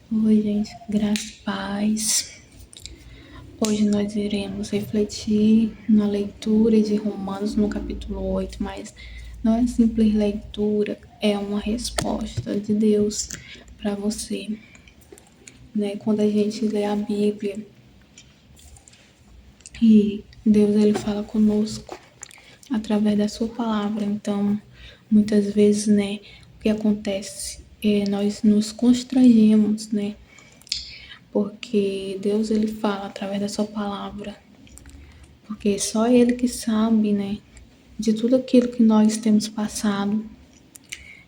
Oi, gente, graça e paz. Hoje nós iremos refletir na leitura de Romanos no capítulo 8, mas não é simples leitura, é uma resposta de Deus para você, né? Quando a gente lê a Bíblia e Deus ele fala conosco através da sua palavra, então muitas vezes, né, o que acontece é nós nos constrangemos, né? Porque Deus ele fala através da sua palavra, porque só ele que sabe, né, de tudo aquilo que nós temos passado.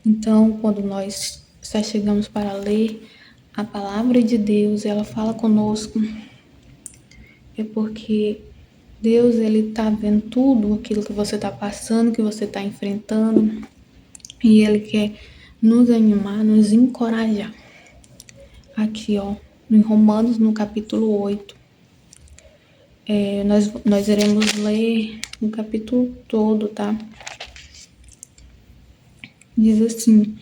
Então, quando nós chegamos para ler a palavra de Deus, ela fala conosco, é porque Deus ele tá vendo tudo aquilo que você está passando, que você está enfrentando, e ele quer nos animar, nos encorajar. Aqui, ó, em Romanos, no capítulo 8, nós iremos ler o capítulo todo, tá? Diz assim: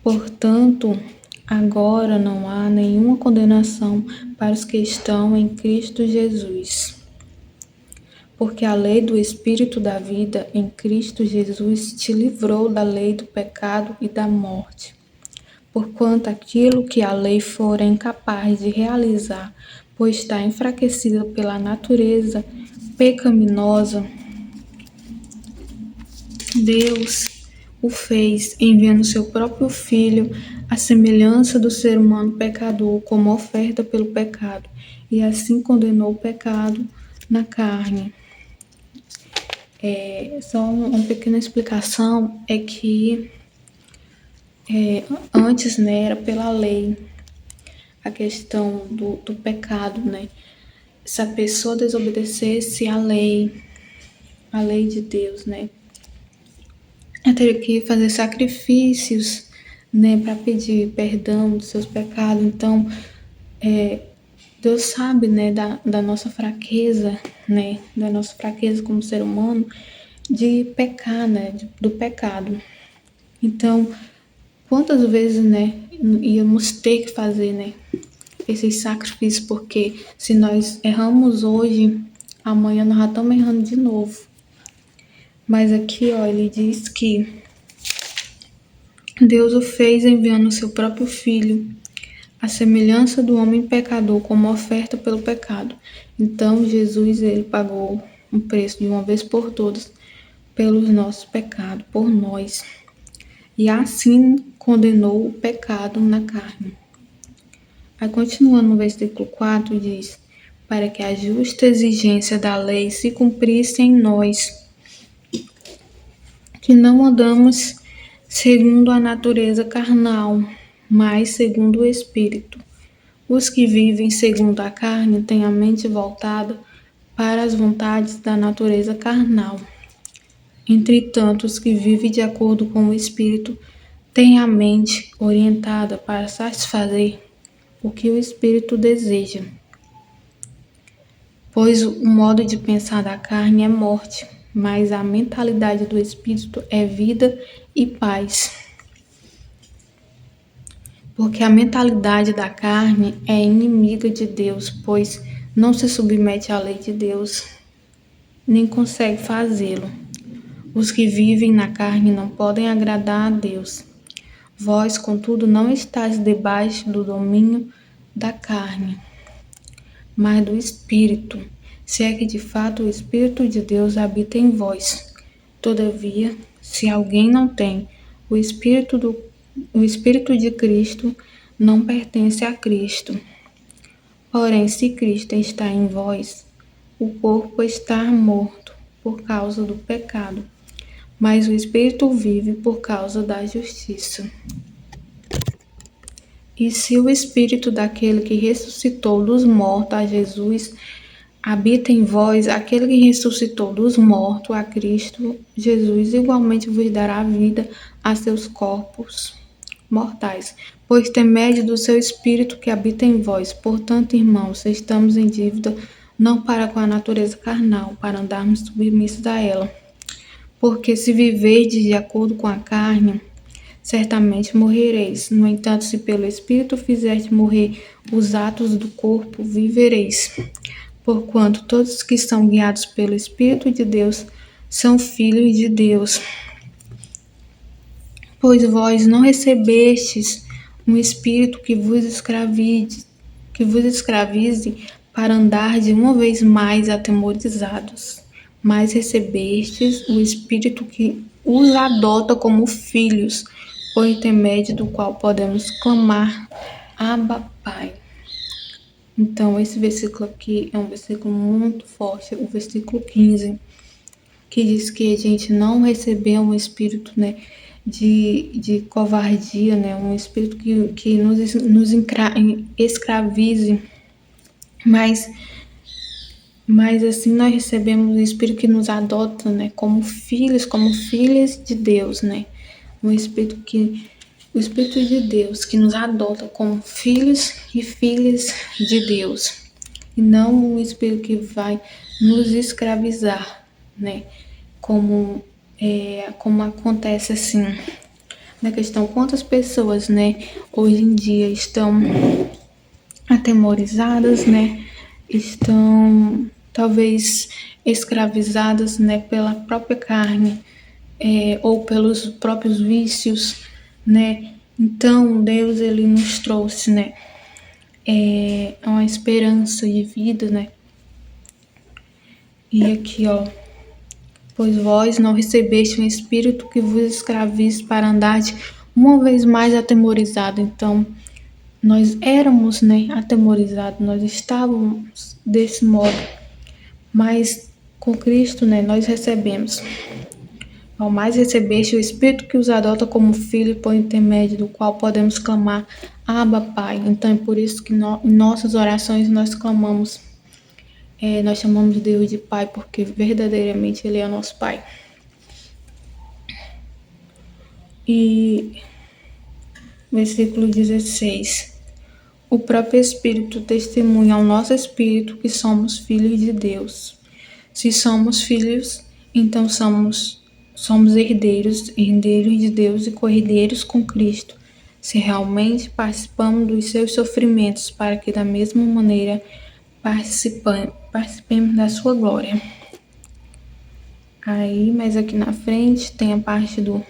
portanto, agora não há nenhuma condenação para os que estão em Cristo Jesus. Porque a lei do Espírito da vida em Cristo Jesus te livrou da lei do pecado e da morte. Porquanto aquilo que a lei fora incapaz de realizar, pois está enfraquecida pela natureza pecaminosa, Deus o fez enviando seu próprio Filho à semelhança do ser humano pecador como oferta pelo pecado, e assim condenou o pecado na carne. Só uma pequena explicação é que antes, né, era pela lei a questão do pecado, né? Se a pessoa desobedecesse a lei de Deus, né? Eu teria que fazer sacrifícios, né, para pedir perdão dos seus pecados. Então, Deus sabe, né, da nossa fraqueza, né, da nossa fraqueza como ser humano, de pecar, né, do pecado. Então, quantas vezes, né, íamos ter que fazer, né, esses sacrifícios, porque se nós erramos hoje, amanhã nós já estamos errando de novo. Mas aqui, ó, ele diz que Deus o fez enviando o seu próprio Filho, à semelhança do homem pecador, como oferta pelo pecado. Então, Jesus, ele pagou um preço de uma vez por todas pelos nossos pecados, por nós. E assim condenou o pecado na carne. Aí, continuando no versículo 4, diz: para que a justa exigência da lei se cumprisse em nós, que não andamos segundo a natureza carnal, mas segundo o Espírito. Os que vivem segundo a carne têm a mente voltada para as vontades da natureza carnal. Entretanto, os que vivem de acordo com o Espírito têm a mente orientada para satisfazer o que o Espírito deseja. Pois o modo de pensar da carne é morte, mas a mentalidade do Espírito é vida e paz. Porque a mentalidade da carne é inimiga de Deus, pois não se submete à lei de Deus, nem consegue fazê-lo. Os que vivem na carne não podem agradar a Deus. Vós, contudo, não estáis debaixo do domínio da carne, mas do Espírito, se é que de fato o Espírito de Deus habita em vós. Todavia, se alguém não tem o Espírito de Cristo, não pertence a Cristo. Porém, se Cristo está em vós, o corpo está morto por causa do pecado, mas o Espírito vive por causa da justiça. E se o Espírito daquele que ressuscitou dos mortos a Jesus habita em vós, aquele que ressuscitou dos mortos a Cristo Jesus igualmente vos dará vida a seus corpos mortais, pois tem médio do seu Espírito que habita em vós. Portanto, irmãos, estamos em dívida não para com a natureza carnal, para andarmos submissos a ela. Porque se viverdes de acordo com a carne, certamente morrereis. No entanto, se pelo Espírito fizerdes morrer os atos do corpo, vivereis. Porquanto todos que são guiados pelo Espírito de Deus são filhos de Deus. Pois vós não recebestes um espírito que vos escravize para andar de uma vez mais atemorizados, mas recebestes o espírito que os adota como filhos, por intermédio do qual podemos clamar: Abba, Pai. Então, esse versículo aqui é um versículo muito forte, o versículo 15, que diz que a gente não recebeu um espírito, né, de covardia, né, um espírito que nos escravize, mas assim nós recebemos um espírito que nos adota, né, como filhos, como filhas de Deus, né, o Espírito de Deus que nos adota como filhos e filhas de Deus, e não um espírito que vai nos escravizar, né, como acontece assim na questão, quantas pessoas, né, hoje em dia estão atemorizadas, né, estão talvez escravizadas, né, pela própria carne, ou pelos próprios vícios, né. Então Deus, ele nos trouxe, né, uma esperança de vida, né. E aqui, ó, pois vós não recebeste um espírito que vos escravize para andar de uma vez mais atemorizado. Então, nós éramos, né, atemorizados, nós estávamos desse modo, mas com Cristo, né, nós recebemos. Ao mais recebeste o Espírito que os adota como filho, por intermédio do qual podemos clamar: Abba, Pai. Então é por isso que em nossas orações nós clamamos, nós chamamos Deus de Pai, porque verdadeiramente Ele é o nosso Pai. E versículo 16. O próprio Espírito testemunha ao nosso espírito que somos filhos de Deus. Se somos filhos, então somos herdeiros de Deus e co-herdeiros com Cristo, se realmente participamos dos seus sofrimentos, para que da mesma maneira participemos da sua glória. Aí, mas aqui na frente tem a parte do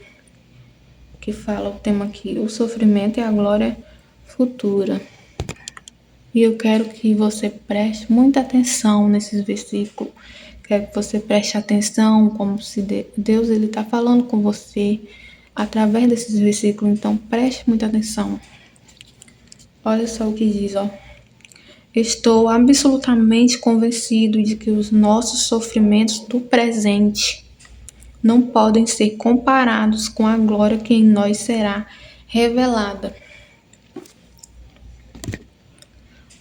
que fala o tema aqui: o sofrimento e a glória futura. E eu quero que você preste muita atenção nesses versículos. Quero que você preste atenção, como se Deus ele está falando com você através desses versículos. Então preste muita atenção. Olha só o que diz, ó. Estou absolutamente convencido de que os nossos sofrimentos do presente não podem ser comparados com a glória que em nós será revelada.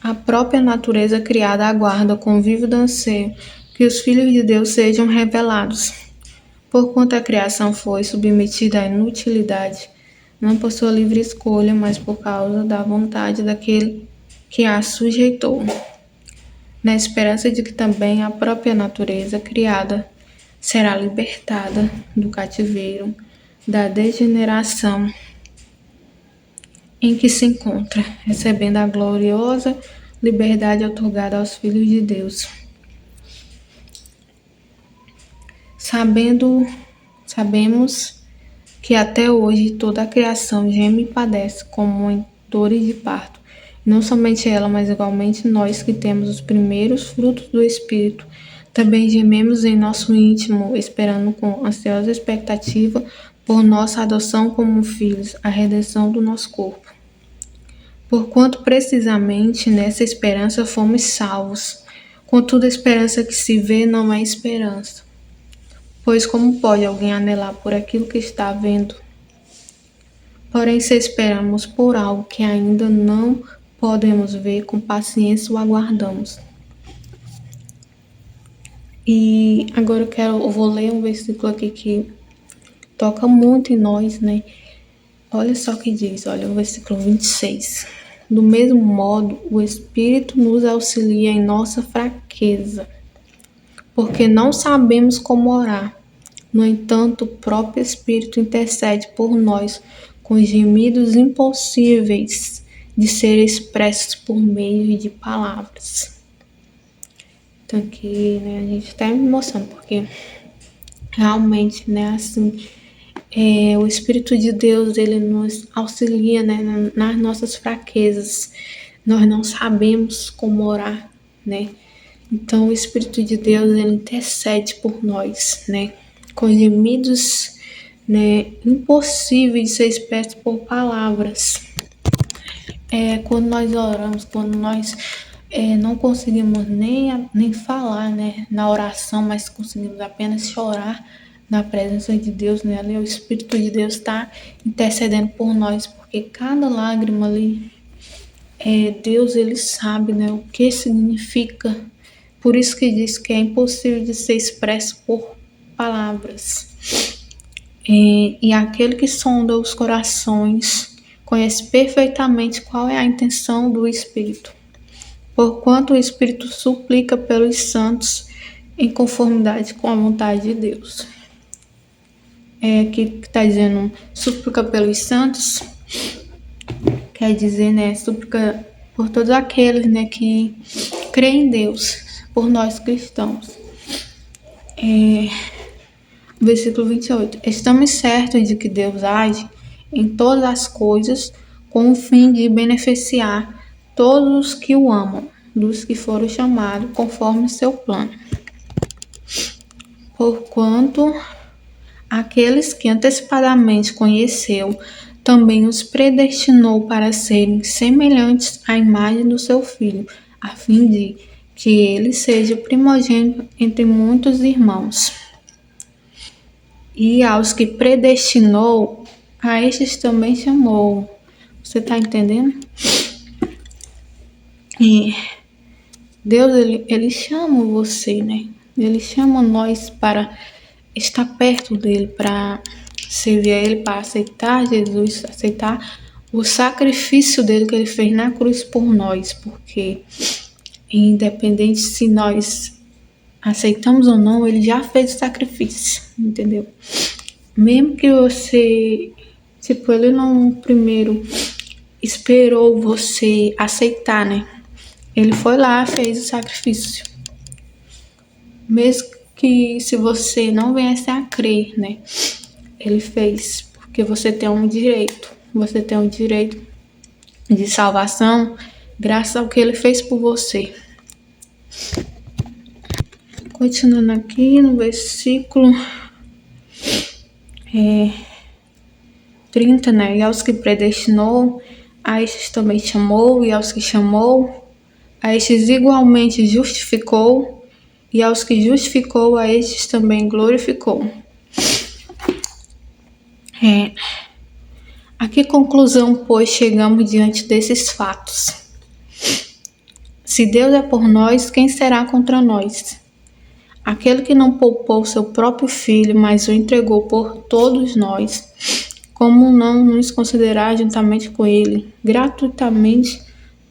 A própria natureza criada aguarda com vívido anseio que os filhos de Deus sejam revelados. Porquanto a criação foi submetida à inutilidade, não por sua livre escolha, mas por causa da vontade daquele que a sujeitou, na esperança de que também a própria natureza criada será libertada do cativeiro, da degeneração em que se encontra, recebendo a gloriosa liberdade otorgada aos filhos de Deus. Sabemos que até hoje toda a criação geme e padece como em dores de parto. Não somente ela, mas igualmente nós que temos os primeiros frutos do Espírito, também gememos em nosso íntimo, esperando com ansiosa expectativa por nossa adoção como filhos, a redenção do nosso corpo. Porquanto precisamente nessa esperança fomos salvos. Contudo, a esperança que se vê não é esperança. Pois como pode alguém anelar por aquilo que está vendo? Porém, se esperamos por algo que ainda não podemos ver, com paciência o aguardamos. E agora eu vou ler um versículo aqui que toca muito em nós, né? Olha só o que diz, olha o versículo 26. Do mesmo modo, o Espírito nos auxilia em nossa fraqueza, porque não sabemos como orar. No entanto, o próprio Espírito intercede por nós com gemidos impossíveis de serem expressos por meio de palavras. Então aqui, né, a gente está mostrando, porque realmente, né, assim, o Espírito de Deus, ele nos auxilia, né, nas nossas fraquezas. Nós não sabemos como orar, né? Então o Espírito de Deus, ele intercede por nós, né? Com gemidos, né, impossíveis de ser expressos por palavras. Quando nós oramos, quando nós não conseguimos nem falar, né, na oração, mas conseguimos apenas chorar na presença de Deus, né? Ali o Espírito de Deus está intercedendo por nós, porque cada lágrima ali, Deus, ele sabe, né, o que significa. Por isso que diz que é impossível de ser expresso por palavras. E aquele que sonda os corações conhece perfeitamente qual é a intenção do Espírito, porquanto o Espírito suplica pelos santos em conformidade com a vontade de Deus. Aqui que está dizendo súplica pelos santos, quer dizer, né, súplica por todos aqueles, né, que creem em Deus, por nós cristãos. Versículo 28. Estamos certos de que Deus age em todas as coisas com o fim de beneficiar todos os que o amam, dos que foram chamados conforme seu plano. Porquanto aqueles que antecipadamente conheceu, também os predestinou para serem semelhantes à imagem do seu Filho, a fim de que ele seja primogênito entre muitos irmãos. E aos que predestinou, a estes também chamou. Você está entendendo? E Deus, ele chama você, né? Ele chama nós para estar perto dele, para servir a ele, para aceitar Jesus, aceitar o sacrifício dele que ele fez na cruz por nós, porque independente se nós aceitamos ou não, ele já fez o sacrifício, entendeu? Mesmo que você, tipo, ele não primeiro esperou você aceitar, né? Ele foi lá, fez o sacrifício. Mesmo que se você não viesse a crer, né? Ele fez, porque você tem um direito. Você tem um direito de salvação graças ao que ele fez por você. Continuando aqui no versículo 30, né? E aos que predestinou, a estes também chamou, e aos que chamou, a estes igualmente justificou, e aos que justificou, a estes também glorificou. A que conclusão, pois, chegamos diante desses fatos? Se Deus é por nós, quem será contra nós? Aquele que não poupou seu próprio filho, mas o entregou por todos nós, como não nos considerar juntamente com ele, gratuitamente,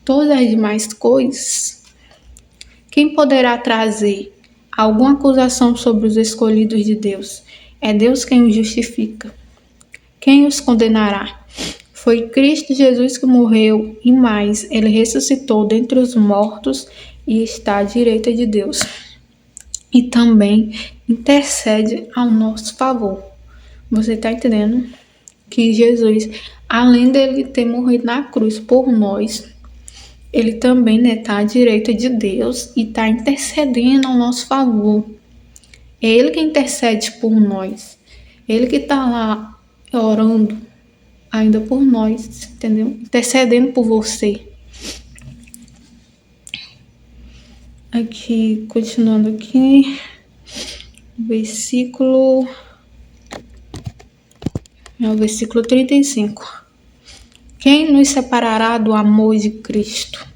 todas as demais coisas? Quem poderá trazer alguma acusação sobre os escolhidos de Deus? É Deus quem os justifica. Quem os condenará? Foi Cristo Jesus que morreu, e mais, ele ressuscitou dentre os mortos e está à direita de Deus. E também intercede ao nosso favor. Você está entendendo? Que Jesus, além dele ter morrido na cruz por nós, ele também está à direita de Deus e está intercedendo ao nosso favor. É ele que intercede por nós. Ele que está lá orando ainda por nós, entendeu? Intercedendo por você. Aqui, continuando aqui, versículo 35. Quem nos separará do amor de Cristo?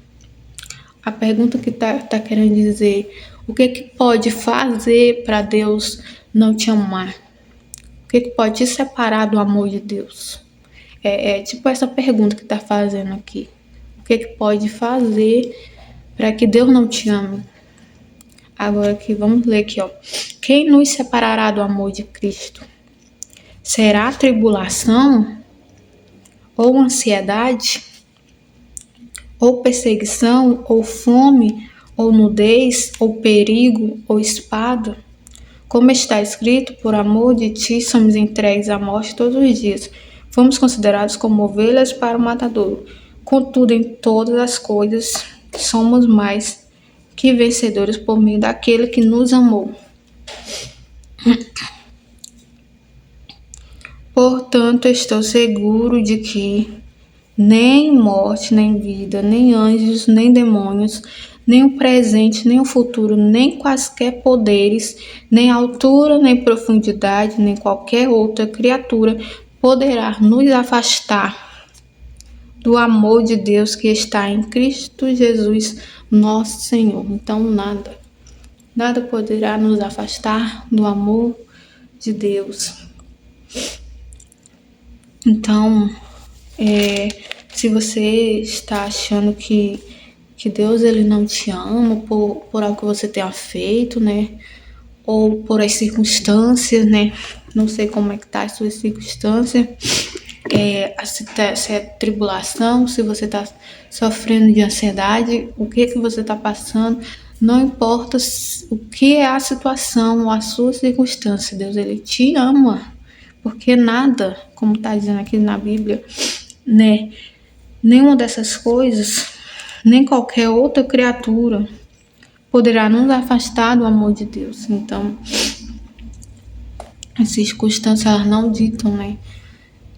A pergunta que tá querendo dizer, o que pode fazer para Deus não te amar? O que pode te separar do amor de Deus? Tipo essa pergunta que tá fazendo aqui. O que pode fazer para que Deus não te ame? Agora aqui, vamos ler aqui, ó. Quem nos separará do amor de Cristo? Será a tribulação? ou ansiedade, ou perseguição, ou fome, ou nudez, ou perigo, ou espada? Como está escrito, por amor de ti somos entregues à morte todos os dias. Fomos considerados como ovelhas para o matadouro. Contudo, em todas as coisas, somos mais que vencedores por meio daquele que nos amou. Portanto, estou seguro de que nem morte, nem vida, nem anjos, nem demônios, nem o presente, nem o futuro, nem quaisquer poderes, nem altura, nem profundidade, nem qualquer outra criatura poderá nos afastar do amor de Deus que está em Cristo Jesus, nosso Senhor. Então, nada poderá nos afastar do amor de Deus. Então, se você está achando que Deus ele não te ama por algo que você tenha feito, né? Ou por as circunstâncias, né? Não sei como é que tá as suas circunstâncias. Se é tribulação, se você está sofrendo de ansiedade, o que você está passando, não importa o que é a situação, a sua circunstância, Deus ele te ama, porque nada, como está dizendo aqui na Bíblia, né? Nenhuma dessas coisas, nem qualquer outra criatura poderá nos afastar do amor de Deus. Então, as circunstâncias elas não ditam, né?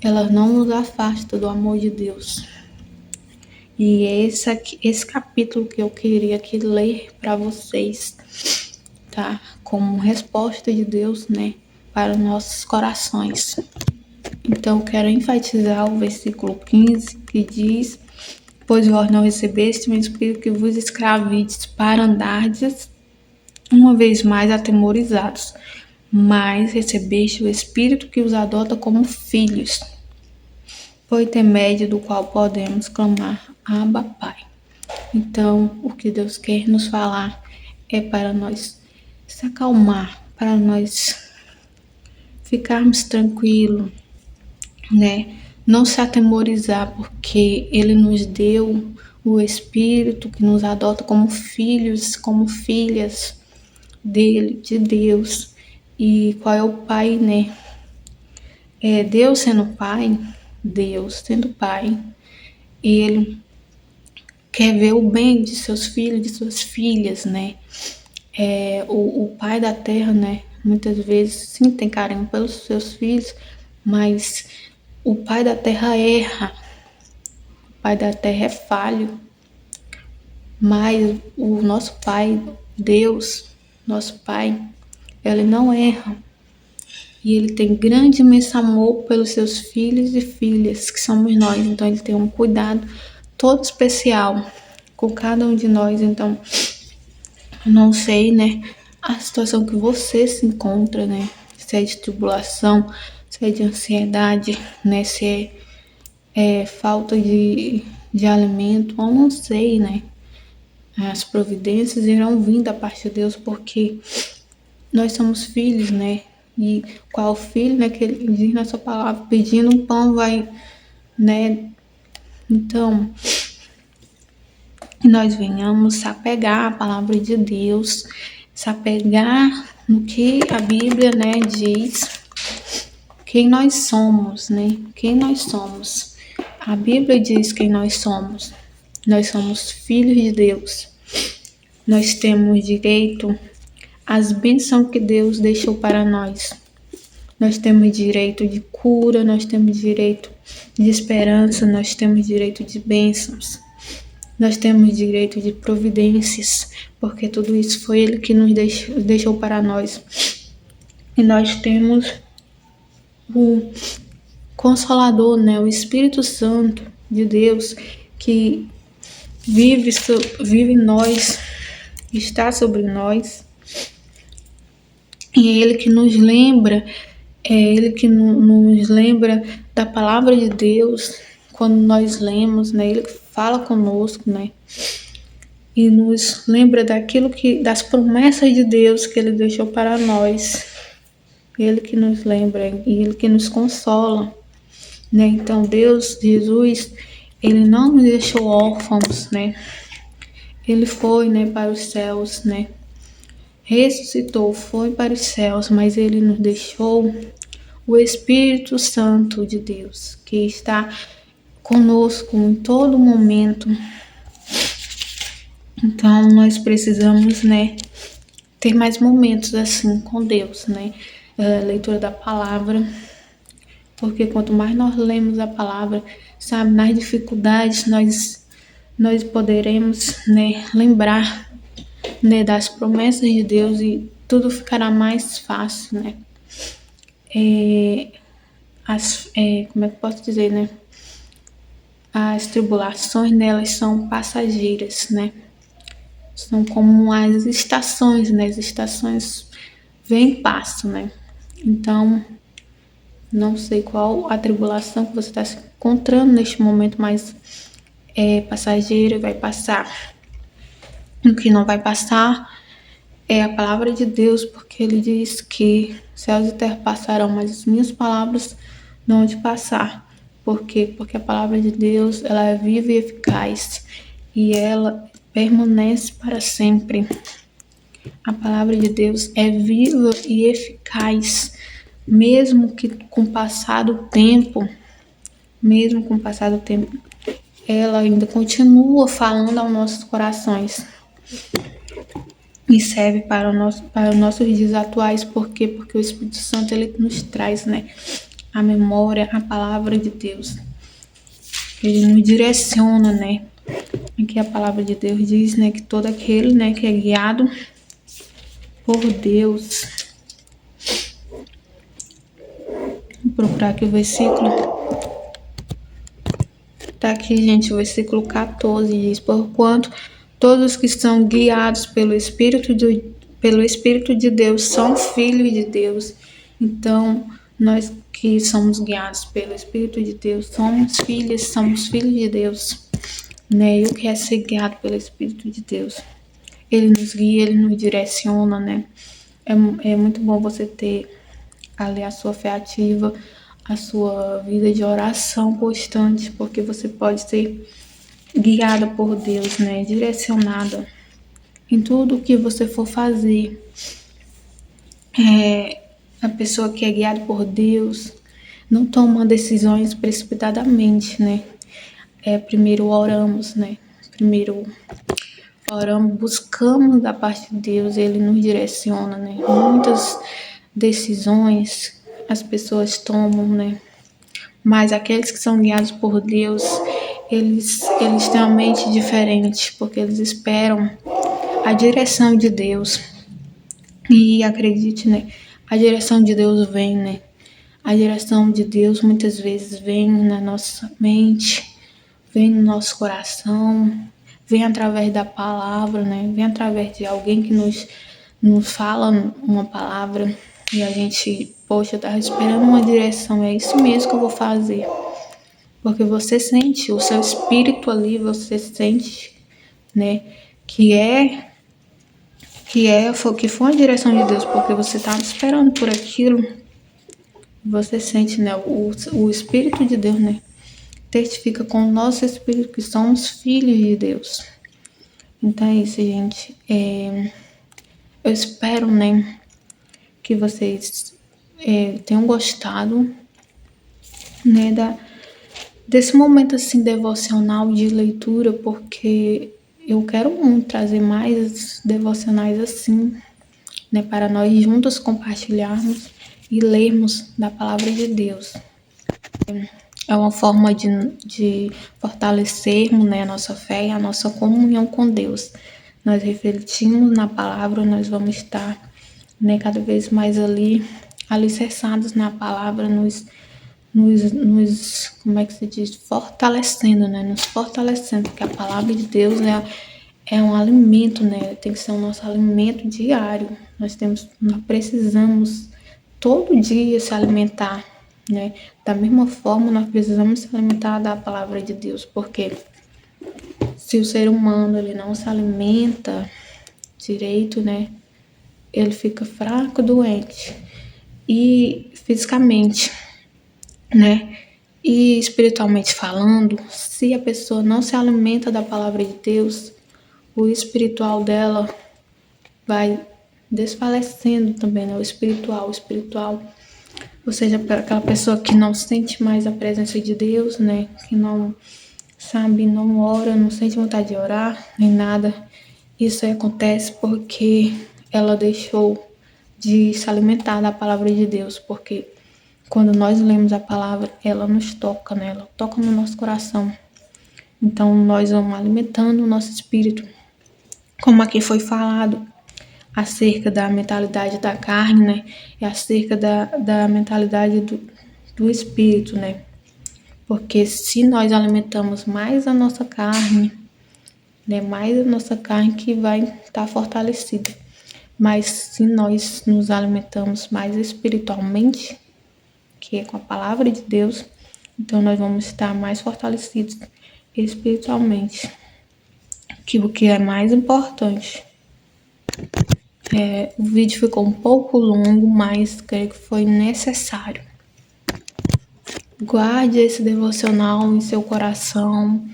Elas não nos afastam do amor de Deus. E é esse capítulo que eu queria aqui ler para vocês, tá? Como resposta de Deus, né? Para nossos corações. Então, eu quero enfatizar o versículo 15, que diz: pois vós não recebeste o Espírito que vos escravize para andardes uma vez mais atemorizados, mas recebeste o Espírito que os adota como filhos, por intermédio do qual podemos clamar: Abba, Pai. Então, o que Deus quer nos falar é para nós se acalmar, para nós ficarmos tranquilos, né? Não se atemorizar, porque Ele nos deu o Espírito que nos adota como filhos, como filhas dele, de Deus. E qual é o Pai, né? Deus sendo Pai, Deus sendo Pai, Ele quer ver o bem de seus filhos, de suas filhas, né? O Pai da Terra, né? Muitas vezes, sim, tem carinho pelos seus filhos, mas o Pai da Terra erra, o Pai da Terra é falho, mas o nosso Pai, Deus, nosso Pai, Ele não erra. E Ele tem grande e imenso amor pelos seus filhos e filhas, que somos nós. Então, Ele tem um cuidado todo especial com cada um de nós. Então, eu não sei, né, a situação que você se encontra, né? Se é de tribulação, se é de ansiedade, né? Se é falta de alimento, eu não sei, né? As providências irão vir da parte de Deus, porque nós somos filhos, né? E qual filho, né, que ele diz na sua palavra, pedindo um pão vai, né? Então, nós venhamos se apegar à palavra de Deus, se apegar no que a Bíblia, né, diz, quem nós somos, né? Quem nós somos. A Bíblia diz quem nós somos. Nós somos filhos de Deus. Nós temos direito às bênçãos que Deus deixou para nós. Nós temos direito de cura, nós temos direito de esperança, nós temos direito de bênçãos. Nós temos direito de providências, porque tudo isso foi Ele que nos deixou para nós. E nós temos o Consolador, né? O Espírito Santo de Deus, que vive em nós, está sobre nós. E é Ele que nos lembra, nos lembra da palavra de Deus quando nós lemos, né? Ele fala conosco, né? E nos lembra das promessas de Deus que Ele deixou para nós. Ele que nos lembra e Ele que nos consola. né? Então Deus, Jesus, ele não nos deixou órfãos, né? Ele foi, né, para os céus, né? Ressuscitou, foi para os céus, mas ele nos deixou o Espírito Santo de Deus, que está conosco em todo momento. Então nós precisamos, né, ter mais momentos assim com Deus, né? Leitura da palavra, porque quanto mais nós lemos a palavra, sabe, nas dificuldades nós poderemos, né, lembrar, né, das promessas de Deus e tudo ficará mais fácil, né? Como é que eu posso dizer, né? As tribulações nelas são passageiras, né? São como as estações, né? As estações vêm e passam, né? Então, não sei qual a tribulação que você está se encontrando neste momento, mas é passageira e vai passar. O que não vai passar é a palavra de Deus, porque ele diz que céus e terra passarão, mas as minhas palavras não hão de passar. Por quê? Porque a palavra de Deus, ela é viva e eficaz e ela permanece para sempre. A palavra de Deus é viva e eficaz, mesmo que com o passar do tempo, ela ainda continua falando aos nossos corações. E serve para os nossos dias atuais, por quê? Porque o Espírito Santo, ele nos traz, né, a memória, a palavra de Deus. Ele nos direciona, né? Aqui a palavra de Deus diz, né, que todo aquele, né, que é guiado por Deus. Vou procurar aqui o versículo. Tá aqui, gente, o versículo 14 diz: porquanto todos que são guiados pelo Espírito de Deus são filhos de Deus. Então, nós que somos guiados pelo Espírito de Deus somos filhos de Deus, né? E o que é ser guiado pelo Espírito de Deus? Ele nos guia, ele nos direciona, né? É muito bom você ter ali a sua fé ativa, a sua vida de oração constante, porque você pode ser guiada por Deus, né? Direcionada em tudo o que você for fazer. A pessoa que é guiada por Deus não toma decisões precipitadamente, né? Primeiro oramos, né? Primeiro oramos, buscamos da parte de Deus, ele nos direciona, né? Muitas decisões as pessoas tomam, né? Mas aqueles que são guiados por Deus, eles têm uma mente diferente, porque eles esperam a direção de Deus. E acredite, né? A direção de Deus vem, né? A direção de Deus muitas vezes vem na nossa mente, vem no nosso coração, vem através da palavra, né? Vem através de alguém que nos fala uma palavra e a gente, poxa, tá esperando uma direção, é isso mesmo que eu vou fazer. Porque você sente, o seu espírito ali, você sente, né, que foi a direção de Deus, porque você estava esperando por aquilo. Você sente, né, o Espírito de Deus, né, testifica com o nosso espírito que somos filhos de Deus. Então é isso, gente. Eu espero, né, que vocês tenham gostado, né, desse momento assim devocional de leitura, porque eu quero muito trazer mais devocionais assim, né, para nós juntos compartilharmos e lermos da palavra de Deus. É uma forma de fortalecermos, né, a nossa fé e a nossa comunhão com Deus. Nós refletimos na palavra, nós vamos estar, né, cada vez mais ali alicerçados na palavra, como é que se diz? Fortalecendo, né? Nos fortalecendo, porque a palavra de Deus é um alimento, né? Tem que ser o nosso alimento diário. Nós precisamos todo dia se alimentar, né? Da mesma forma, nós precisamos se alimentar da palavra de Deus, porque se o ser humano ele não se alimenta direito, né? Ele fica fraco, doente e fisicamente, né? E espiritualmente falando, se a pessoa não se alimenta da palavra de Deus, o espiritual dela vai desfalecendo também, né? O espiritual, ou seja, para aquela pessoa que não sente mais a presença de Deus, né? Que não sabe, não ora, não sente vontade de orar, nem nada. Isso aí acontece porque ela deixou de se alimentar da palavra de Deus, porque quando nós lemos a palavra, ela nos toca, né? Ela toca no nosso coração. Então, nós vamos alimentando o nosso espírito. Como aqui foi falado acerca da mentalidade da carne, né? E acerca da mentalidade do espírito, né? Porque se nós alimentamos mais a nossa carne, né? Mais a nossa carne que vai estar fortalecida. Mas se nós nos alimentamos mais espiritualmente, que é com a palavra de Deus, então nós vamos estar mais fortalecidos espiritualmente, que o que é mais importante. O vídeo ficou um pouco longo, mas creio que foi necessário. Guarde esse devocional em seu coração,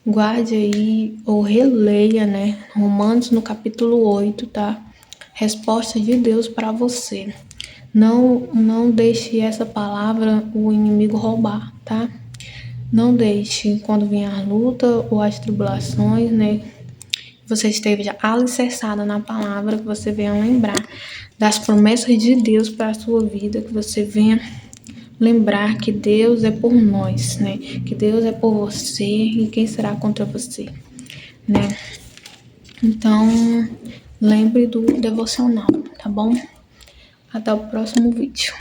guarde aí ou releia, né? Romanos no capítulo 8, tá? Resposta de Deus para você. Não deixe essa palavra o inimigo roubar, tá? Não deixe quando vier a luta ou as tribulações, né? Você esteja alicerçada na palavra, que você venha lembrar das promessas de Deus para a sua vida, que você venha lembrar que Deus é por nós, né? Que Deus é por você e quem será contra você, né? Então, lembre do devocional, tá bom? Até o próximo vídeo.